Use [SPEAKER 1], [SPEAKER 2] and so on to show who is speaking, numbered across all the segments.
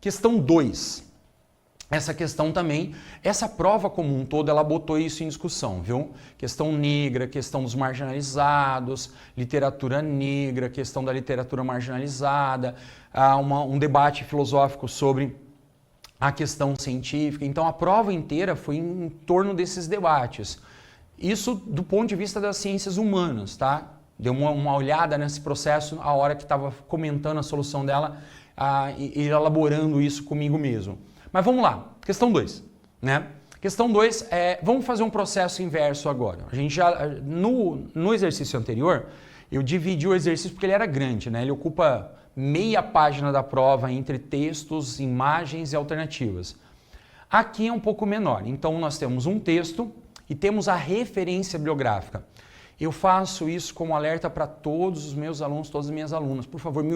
[SPEAKER 1] Questão 2. Essa questão também, essa prova como um todo, ela botou isso em discussão, viu? Questão negra, questão dos marginalizados, literatura negra, questão da literatura marginalizada, um debate filosófico sobre a questão científica. Então a prova inteira foi em torno desses debates. Isso do ponto de vista das ciências humanas, tá? Deu uma olhada nesse processo a hora que estava comentando a solução dela e elaborando isso comigo mesmo. Mas vamos lá, questão 2, né? Questão 2 vamos fazer um processo inverso agora. A gente já, no exercício anterior, eu dividi o exercício porque ele era grande, né? Ele ocupa meia página da prova entre textos, imagens e alternativas. Aqui é um pouco menor, então nós temos um texto e temos a referência bibliográfica. Eu faço isso como alerta para todos os meus alunos, todas as minhas alunas. Por favor, me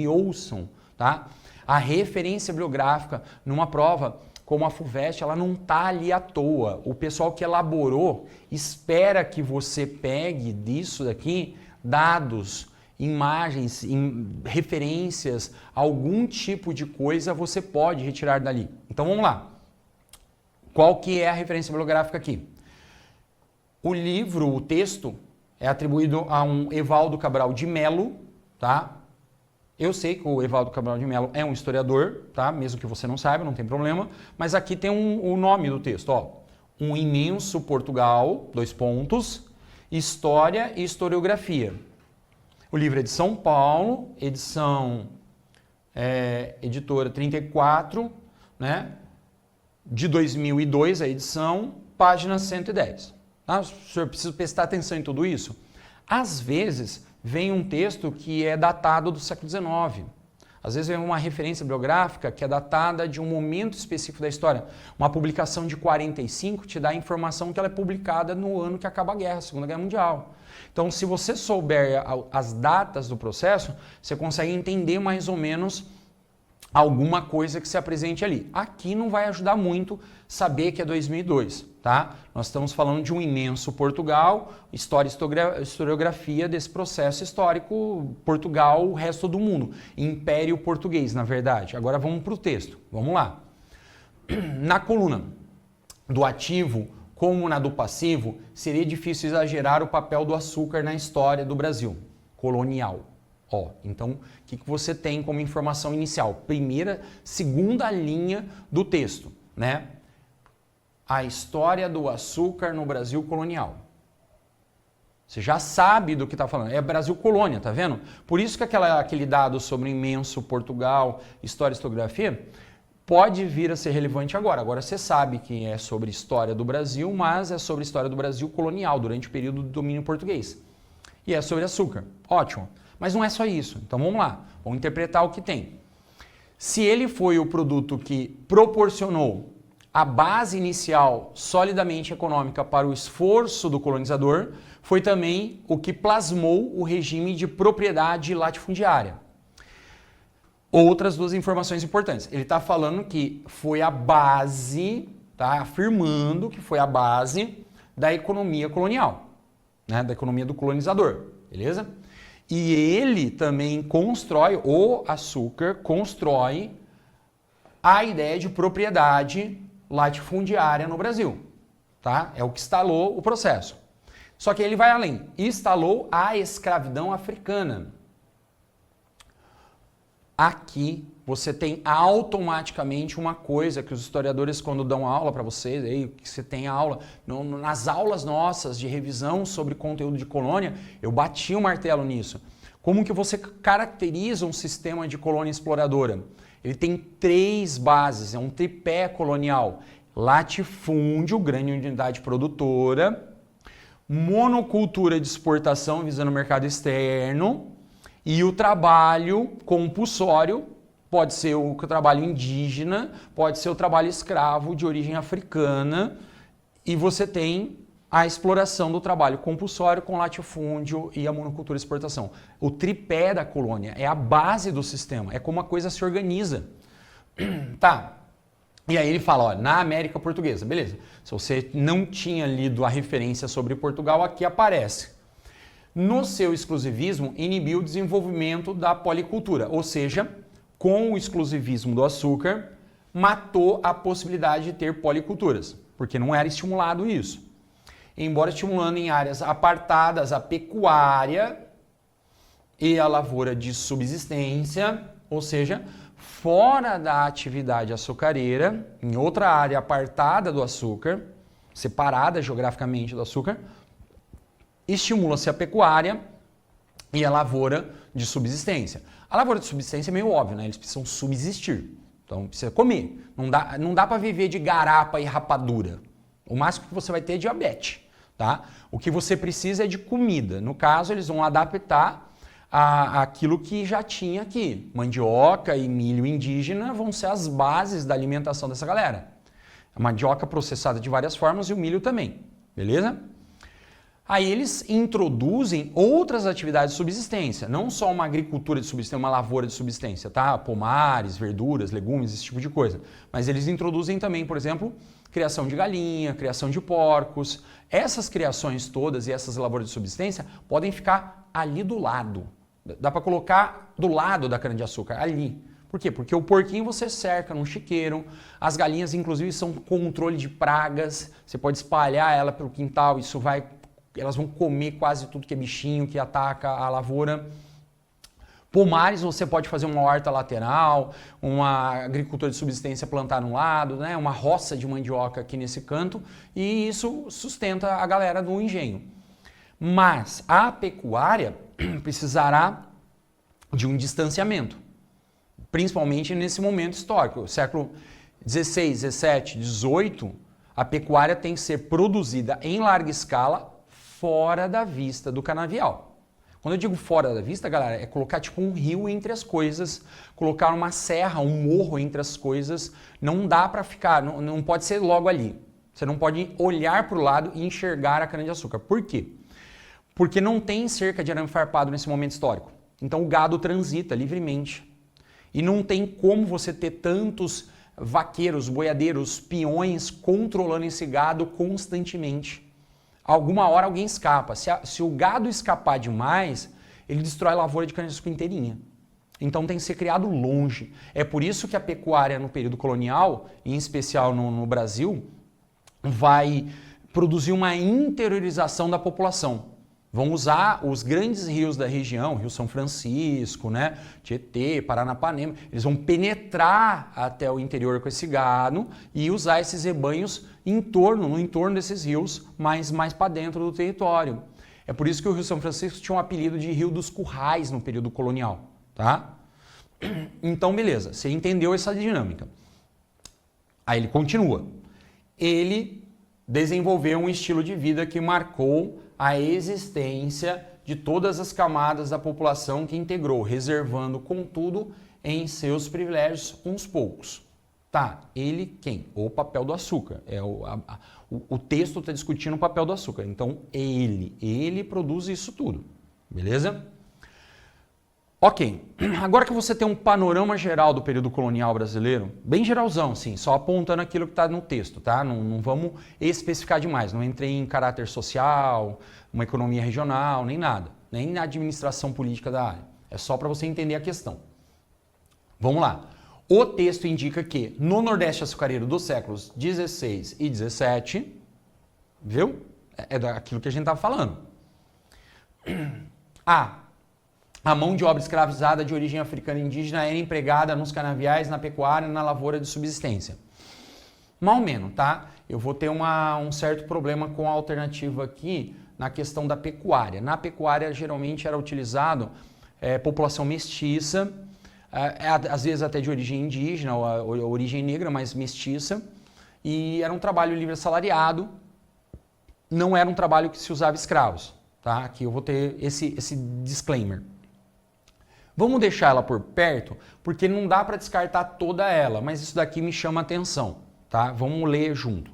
[SPEAKER 1] ouçam, tá? A referência bibliográfica numa prova como a FUVEST, ela não está ali à toa. O pessoal que elaborou espera que você pegue disso daqui dados, imagens, referências, algum tipo de coisa você pode retirar dali. Então vamos lá. Qual que é a referência bibliográfica aqui? O livro, o texto, é atribuído a um Evaldo Cabral de Melo, tá? Eu sei que o Evaldo Cabral de Melo é um historiador, tá? Mesmo que você não saiba, não tem problema. Mas aqui tem o nome do texto, ó. Um Imenso Portugal, : História e Historiografia. O livro é de São Paulo, edição editora 34, né? De 2002 a edição, página 110. Tá? O senhor precisa prestar atenção em tudo isso. Às vezes vem um texto que é datado do século XIX. Às vezes vem uma referência bibliográfica que é datada de um momento específico da história. Uma publicação de 45 te dá a informação que ela é publicada no ano que acaba a guerra, a Segunda Guerra Mundial. Então, se você souber as datas do processo, você consegue entender mais ou menos alguma coisa que se apresente ali. Aqui não vai ajudar muito saber que é 2002, tá? Nós estamos falando de um imenso Portugal, história e historiografia desse processo histórico, Portugal, o resto do mundo. Império Português, na verdade. Agora vamos para o texto. Vamos lá. Na coluna do ativo, como na do passivo, seria difícil exagerar o papel do açúcar na história do Brasil colonial. Ó, então, o que você tem como informação inicial? Primeira, segunda linha do texto, né? A história do açúcar no Brasil colonial. Você já sabe do que está falando. É Brasil colônia, tá vendo? Por isso que aquele dado sobre o imenso Portugal, história e historiografia, pode vir a ser relevante agora. Agora você sabe que é sobre história do Brasil, mas é sobre história do Brasil colonial, durante o período do domínio português. E é sobre açúcar. Ótimo. Mas não é só isso. Então vamos lá. Vamos interpretar o que tem. Se ele foi o produto que proporcionou a base inicial solidamente econômica para o esforço do colonizador, foi também o que plasmou o regime de propriedade latifundiária. Outras duas informações importantes. Ele está falando que foi a base, tá? Afirmando que foi a base da economia colonial, né? Da economia do colonizador, beleza? E ele também constrói, o açúcar constrói a ideia de propriedade latifundiária no Brasil, tá? É o que instalou o processo. Só que ele vai além, instalou a escravidão africana. Aqui você tem automaticamente uma coisa que os historiadores, quando dão aula para vocês, aí que você tem aula, nas aulas nossas de revisão sobre conteúdo de colônia, eu bati o martelo nisso. Como que você caracteriza um sistema de colônia exploradora? Ele tem 3 bases, é um tripé colonial. Latifúndio, grande unidade produtora, monocultura de exportação visando o mercado externo, e o trabalho compulsório, pode ser o trabalho indígena, pode ser o trabalho escravo de origem africana, e você tem a exploração do trabalho compulsório com latifúndio e a monocultura de exportação. O tripé da colônia é a base do sistema, é como a coisa se organiza. Tá. E aí ele fala, ó, na América Portuguesa, beleza. Se você não tinha lido a referência sobre Portugal, aqui aparece. No seu exclusivismo, inibiu o desenvolvimento da policultura, ou seja, com o exclusivismo do açúcar, matou a possibilidade de ter policulturas, porque não era estimulado isso. Embora estimulando em áreas apartadas a pecuária e a lavoura de subsistência, ou seja, fora da atividade açucareira, em outra área apartada do açúcar, separada geograficamente do açúcar, estimula-se a pecuária e a lavoura de subsistência. A lavoura de subsistência é meio óbvio, né? Eles precisam subsistir, então precisa comer. Não dá para viver de garapa e rapadura. O máximo que você vai ter é diabetes, tá? O que você precisa é de comida. No caso, eles vão adaptar aquilo que já tinha aqui. Mandioca e milho indígena vão ser as bases da alimentação dessa galera. A mandioca processada de várias formas e o milho também, beleza? Aí eles introduzem outras atividades de subsistência, não só uma agricultura de subsistência, uma lavoura de subsistência, tá? Pomares, verduras, legumes, esse tipo de coisa. Mas eles introduzem também, por exemplo, criação de galinha, criação de porcos. Essas criações todas e essas lavouras de subsistência podem ficar ali do lado. Dá para colocar do lado da cana-de-açúcar, ali. Por quê? Porque o porquinho você cerca num chiqueiro, as galinhas inclusive são controle de pragas, você pode espalhar ela pelo quintal, elas vão comer quase tudo que é bichinho que ataca a lavoura. Pomares, você pode fazer uma horta lateral, uma agricultura de subsistência plantar num lado, né? Uma roça de mandioca aqui nesse canto, e isso sustenta a galera do engenho. Mas a pecuária precisará de um distanciamento, principalmente nesse momento histórico. Século XVI, XVII, XVIII, a pecuária tem que ser produzida em larga escala fora da vista do canavial. Quando eu digo fora da vista, galera, é colocar tipo um rio entre as coisas, colocar uma serra, um morro entre as coisas. Não dá para ficar, não pode ser logo ali. Você não pode olhar para o lado e enxergar a cana-de-açúcar. Por quê? Porque não tem cerca de arame farpado nesse momento histórico. Então o gado transita livremente. E não tem como você ter tantos vaqueiros, boiadeiros, peões controlando esse gado constantemente. Alguma hora alguém escapa. Se o gado escapar demais, ele destrói a lavoura de cana-de-açúcar inteirinha. Então tem que ser criado longe. É por isso que a pecuária no período colonial, em especial no Brasil, vai produzir uma interiorização da população. Vão usar os grandes rios da região, Rio São Francisco, né, Tietê, Paranapanema, eles vão penetrar até o interior com esse gado e usar esses rebanhos no entorno desses rios, mas mais para dentro do território. É por isso que o Rio São Francisco tinha um apelido de Rio dos Currais no período colonial, tá? Então, beleza, você entendeu essa dinâmica. Aí ele continua. Ele desenvolveu um estilo de vida que marcou a existência de todas as camadas da população que integrou, reservando, contudo, em seus privilégios uns poucos. Tá, ele quem? O papel do açúcar. O texto está discutindo o papel do açúcar. Então, ele produz isso tudo. Beleza? Ok, agora que você tem um panorama geral do período colonial brasileiro, bem geralzão, sim, só apontando aquilo que está no texto, tá? Não vamos especificar demais, não entrei em caráter social, uma economia regional, nem nada, nem na administração política da área. É só para você entender a questão. Vamos lá. O texto indica que no Nordeste açucareiro dos séculos 16 e 17, viu? É daquilo que a gente estava falando. A mão de obra escravizada de origem africana e indígena era empregada nos canaviais, na pecuária e na lavoura de subsistência. Mal menos, tá? Eu vou ter um certo problema com a alternativa aqui na questão da pecuária. Na pecuária, geralmente, era utilizado população mestiça, às vezes até de origem indígena ou origem negra, mas mestiça, e era um trabalho livre assalariado, não era um trabalho que se usava escravos, tá? Aqui eu vou ter esse disclaimer. Vamos deixar ela por perto, porque não dá para descartar toda ela, mas isso daqui me chama a atenção, tá? Vamos ler junto.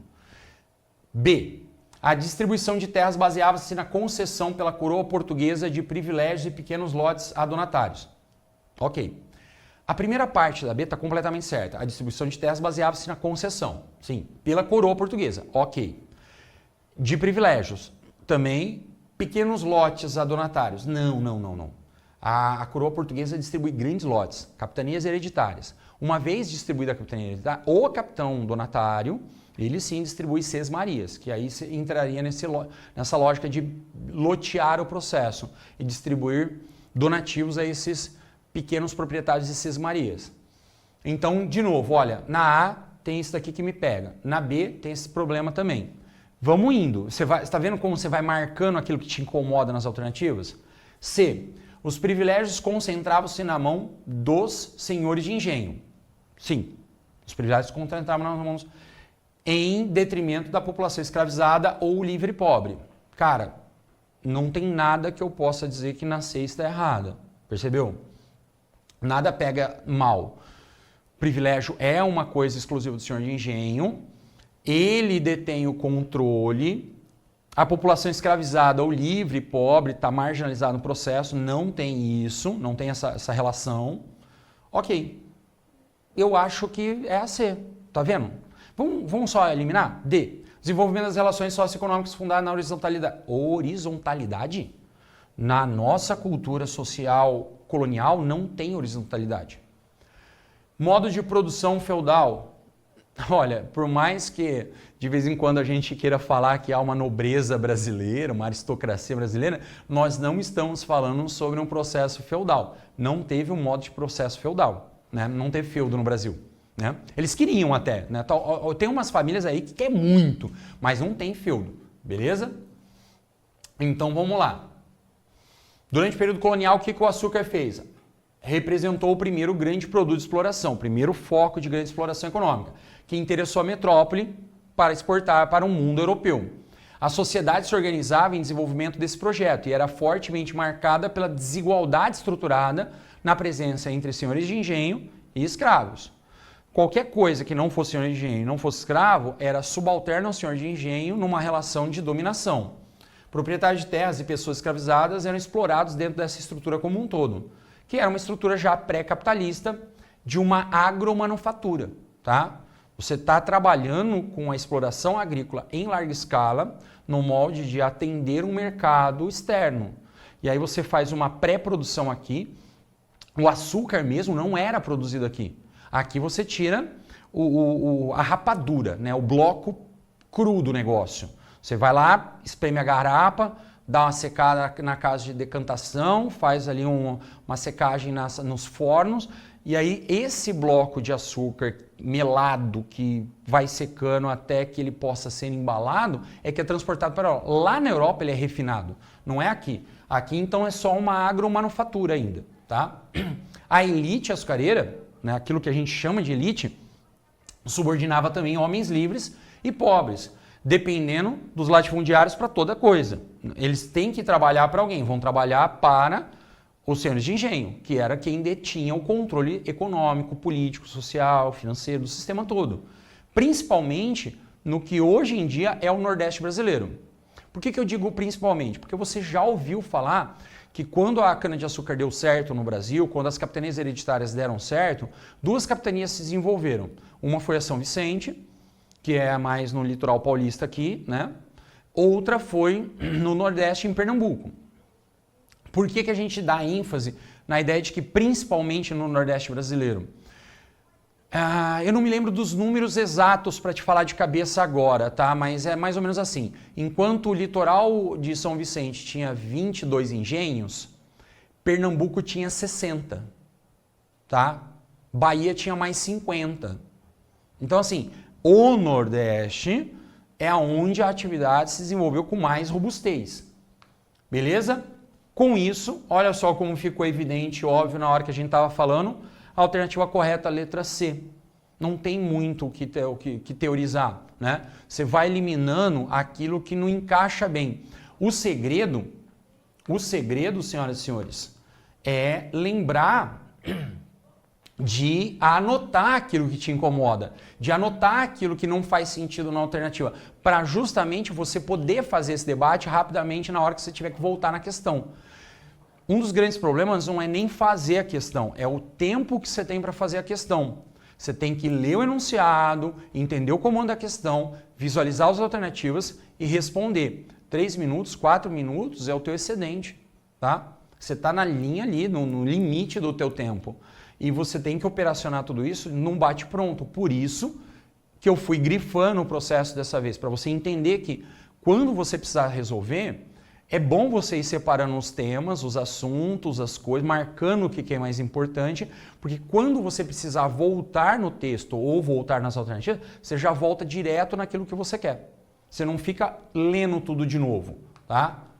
[SPEAKER 1] B. A distribuição de terras baseava-se na concessão pela coroa portuguesa de privilégios e pequenos lotes a donatários. Ok. A primeira parte da B está completamente certa. A distribuição de terras baseava-se na concessão, sim, pela coroa portuguesa. Ok. De privilégios, também pequenos lotes a donatários. Não. A coroa portuguesa distribui grandes lotes, capitanias hereditárias. Uma vez distribuída a capitania hereditária, o capitão donatário, ele sim distribui sesmarias, que aí entraria nessa lógica de lotear o processo e distribuir donativos a esses pequenos proprietários de sesmarias. Então, de novo, olha, na A tem isso daqui que me pega, na B tem esse problema também. Vamos indo. Você está vendo como você vai marcando aquilo que te incomoda nas alternativas? C. Os privilégios concentravam-se na mão dos senhores de engenho. Sim, os privilégios se concentravam nas mãos em detrimento da população escravizada ou livre e pobre. Cara, não tem nada que eu possa dizer que na C está errada. Percebeu? Nada pega mal. Privilégio é uma coisa exclusiva do senhor de engenho. Ele detém o controle. A população escravizada ou livre, pobre, está marginalizada no processo, não tem isso, não tem essa relação. Ok, eu acho que é a C, tá vendo? Vamos só eliminar? D, desenvolvimento das relações socioeconômicas fundadas na horizontalidade. Horizontalidade? Na nossa cultura social colonial não tem horizontalidade. Modo de produção feudal. Olha, por mais que de vez em quando a gente queira falar que há uma nobreza brasileira, uma aristocracia brasileira, nós não estamos falando sobre um processo feudal. Não teve um modo de processo feudal, né? Não teve feudo no Brasil, né? Eles queriam até, né? Tem umas famílias aí que quer muito, mas não tem feudo, beleza? Então vamos lá. Durante o período colonial, o que o açúcar fez? Representou o primeiro grande produto de exploração, o primeiro foco de grande exploração econômica, que interessou a metrópole para exportar para o mundo europeu. A sociedade se organizava em desenvolvimento desse projeto e era fortemente marcada pela desigualdade estruturada na presença entre senhores de engenho e escravos. Qualquer coisa que não fosse senhor de engenho e não fosse escravo era subalterno ao senhor de engenho numa relação de dominação. Proprietários de terras e pessoas escravizadas eram explorados dentro dessa estrutura como um todo, que era uma estrutura já pré-capitalista de uma agromanufatura, tá? Você está trabalhando com a exploração agrícola em larga escala, no molde de atender um mercado externo. E aí você faz uma pré-produção aqui. O açúcar mesmo não era produzido aqui. Aqui você tira a rapadura, né? O bloco cru do negócio. Você vai lá, espreme a garapa, dá uma secada na casa de decantação, faz ali uma secagem nos fornos, e aí esse bloco de açúcar melado que vai secando até que ele possa ser embalado é que é transportado para a Europa. Lá na Europa ele é refinado, não é aqui. Aqui então é só uma agromanufatura ainda, tá? A elite açucareira, né, aquilo que a gente chama de elite, subordinava também homens livres e pobres, dependendo dos latifundiários para toda coisa. Eles têm que trabalhar para alguém, vão trabalhar para os senhores de engenho, que era quem detinha o controle econômico, político, social, financeiro do sistema todo. Principalmente no que hoje em dia é o Nordeste brasileiro. Por que eu digo principalmente? Porque você já ouviu falar que quando a cana-de-açúcar deu certo no Brasil, quando as capitanias hereditárias deram certo, duas capitanias se desenvolveram. Uma foi a São Vicente, que é mais no litoral paulista aqui, né? Outra foi no Nordeste, em Pernambuco. Por que a gente dá ênfase na ideia de que principalmente no Nordeste brasileiro? Eu não me lembro dos números exatos para te falar de cabeça agora, tá? Mas é mais ou menos assim. Enquanto o litoral de São Vicente tinha 22 engenhos, Pernambuco tinha 60, tá? Bahia tinha mais 50. Então, assim, o Nordeste é onde a atividade se desenvolveu com mais robustez. Beleza? Com isso, olha só como ficou evidente, óbvio, na hora que a gente estava falando, a alternativa correta, a letra C. Não tem muito o que teorizar, né? Você vai eliminando aquilo que não encaixa bem. O segredo, senhoras e senhores, é lembrar de anotar aquilo que te incomoda, de anotar aquilo que não faz sentido na alternativa, para justamente você poder fazer esse debate rapidamente na hora que você tiver que voltar na questão. Um dos grandes problemas não é nem fazer a questão, é o tempo que você tem para fazer a questão. Você tem que ler o enunciado, entender o comando da questão, visualizar as alternativas e responder. 3 minutos, 4 minutos é o teu excedente, tá? Você está na linha ali, no limite do teu tempo. E você tem que operacionar tudo isso num bate-pronto. Por isso que eu fui grifando o processo dessa vez, para você entender que quando você precisar resolver, é bom você ir separando os temas, os assuntos, as coisas, marcando o que é mais importante, porque quando você precisar voltar no texto ou voltar nas alternativas, você já volta direto naquilo que você quer. Você não fica lendo tudo de novo, tá?